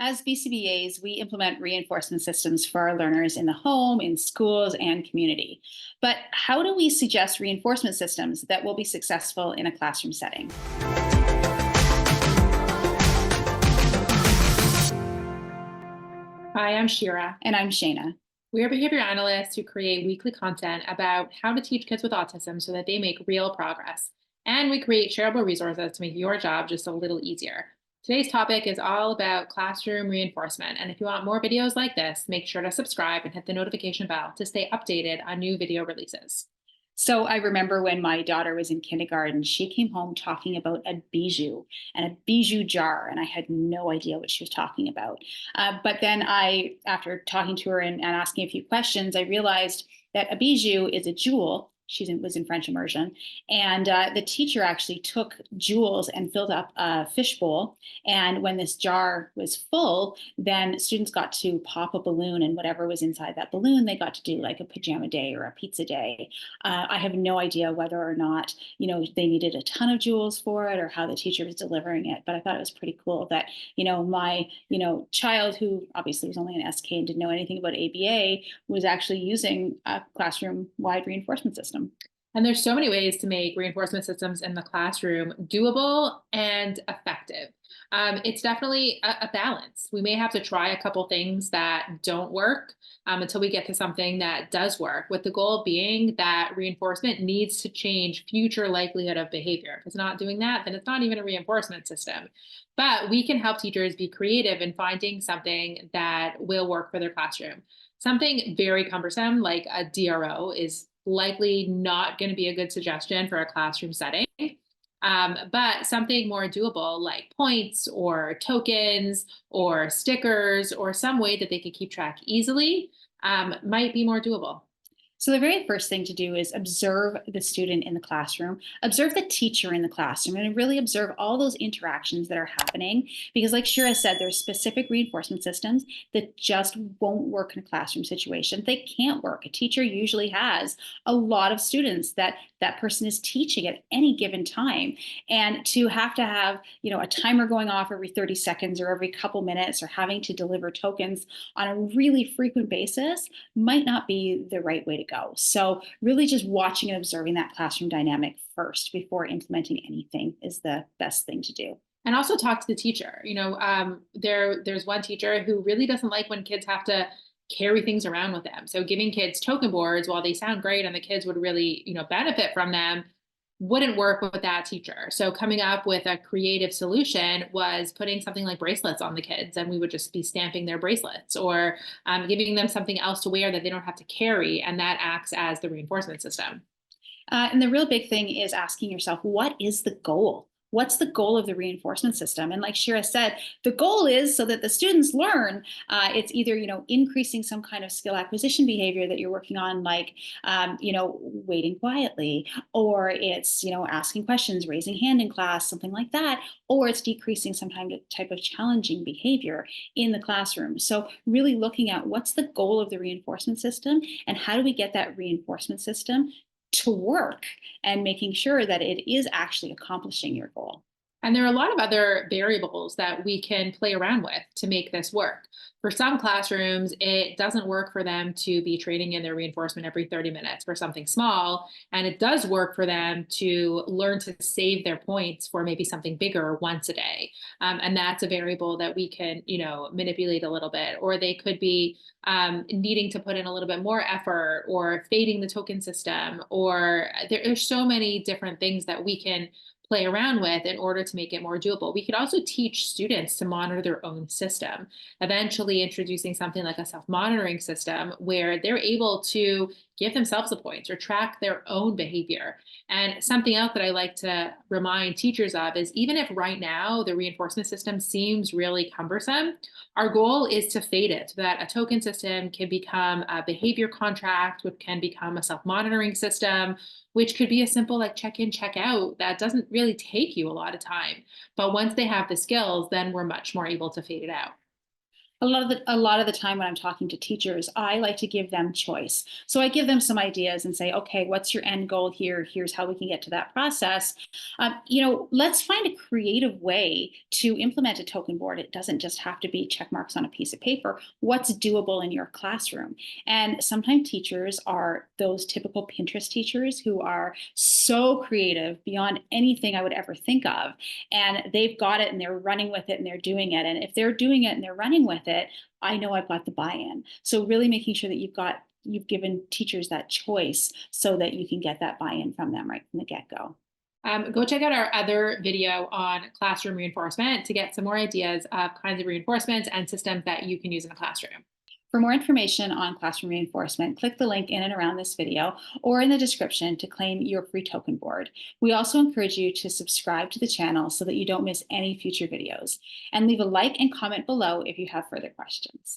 As BCBAs, we implement reinforcement systems for our learners in the home, in schools, and community. But how do we suggest reinforcement systems that will be successful in a classroom setting? Hi, I'm Shira. And I'm Shayna. We are behavior analysts who create weekly content about how to teach kids with autism so that they make real progress. And we create shareable resources to make your job just a little easier. Today's topic is all about classroom reinforcement. And if you want more videos like this, make sure to subscribe and hit the notification bell to stay updated on new video releases. So I remember when my daughter was in kindergarten, she came home talking about a bijou and a bijou jar, and I had no idea what she was talking about. But then after talking to her and asking a few questions, I realized that a bijou is a jewel. Was in French immersion, and the teacher actually took jewels and filled up a fishbowl. And when this jar was full, then students got to pop a balloon, and whatever was inside that balloon, they got to do like a pajama day or a pizza day. I have no idea whether or not, they needed a ton of jewels for it or how the teacher was delivering it. But I thought it was pretty cool that, my, child who obviously was only an SK and didn't know anything about ABA was actually using a classroom wide reinforcement system. And there's so many ways to make reinforcement systems in the classroom doable and effective. It's definitely a balance. We may have to try a couple things that don't work until we get to something that does work, with the goal being that reinforcement needs to change future likelihood of behavior. If it's not doing that, then it's not even a reinforcement system. But we can help teachers be creative in finding something that will work for their classroom. Something very cumbersome like a DRO is likely not going to be a good suggestion for a classroom setting. But something more doable like points or tokens or stickers or some way that they could keep track easily might be more doable. So the very first thing to do is observe the student in the classroom, observe the teacher in the classroom, and really observe all those interactions that are happening. Because like Shira said, there's specific reinforcement systems that just won't work in a classroom situation. They can't work. A teacher usually has a lot of students that person is teaching at any given time. And to have, a timer going off every 30 seconds or every couple minutes or having to deliver tokens on a really frequent basis might not be the right way to go. So really just watching and observing that classroom dynamic first before implementing anything is the best thing to do. And also talk to the teacher. There's one teacher who really doesn't like when kids have to carry things around with them. So giving kids token boards, while they sound great and the kids would really, benefit from them, wouldn't work with that teacher. So coming up with a creative solution was putting something like bracelets on the kids, and we would just be stamping their bracelets, or giving them something else to wear that they don't have to carry, and that acts as the reinforcement system. And the real big thing is asking yourself, what is the goal? What's the goal of the reinforcement system? And like Shira said, the goal is so that the students learn. It's either increasing some kind of skill acquisition behavior that you're working on, like waiting quietly, or it's asking questions, raising hand in class, something like that, or it's decreasing some type of challenging behavior in the classroom. So really looking at what's the goal of the reinforcement system and how do we get that reinforcement system to work and making sure that it is actually accomplishing your goal. And there are a lot of other variables that we can play around with to make this work. For some classrooms, it doesn't work for them to be trading in their reinforcement every 30 minutes for something small. And it does work for them to learn to save their points for maybe something bigger once a day. And that's a variable that we can, manipulate a little bit. Or they could be needing to put in a little bit more effort, or fading the token system, or there's so many different things that we can play around with in order to make it more doable. We could also teach students to monitor their own system, eventually introducing something like a self-monitoring system where they're able to give themselves the points or track their own behavior. And something else that I like to remind teachers of is, even if right now the reinforcement system seems really cumbersome, our goal is to fade it so that a token system can become a behavior contract, which can become a self-monitoring system, which could be a simple like check in, check out that doesn't really take you a lot of time. But once they have the skills, then we're much more able to fade it out. A lot of the time when I'm talking to teachers, I like to give them choice. So I give them some ideas and say, okay, what's your end goal here? Here's how we can get to that process. Let's find a creative way to implement a token board. It doesn't just have to be check marks on a piece of paper. What's doable in your classroom? And sometimes teachers are those typical Pinterest teachers who are so creative beyond anything I would ever think of. And they've got it and they're running with it and they're doing it. And if they're doing it and they're running with it, I know I've got the buy-in. So really making sure that you've given teachers that choice so that you can get that buy-in from them right from the get-go. Go check out our other video on classroom reinforcement to get some more ideas of kinds of reinforcements and systems that you can use in a classroom. For more information on classroom reinforcement, click the link in and around this video or in the description to claim your free token board. We also encourage you to subscribe to the channel so that you don't miss any future videos. And leave a like and comment below if you have further questions.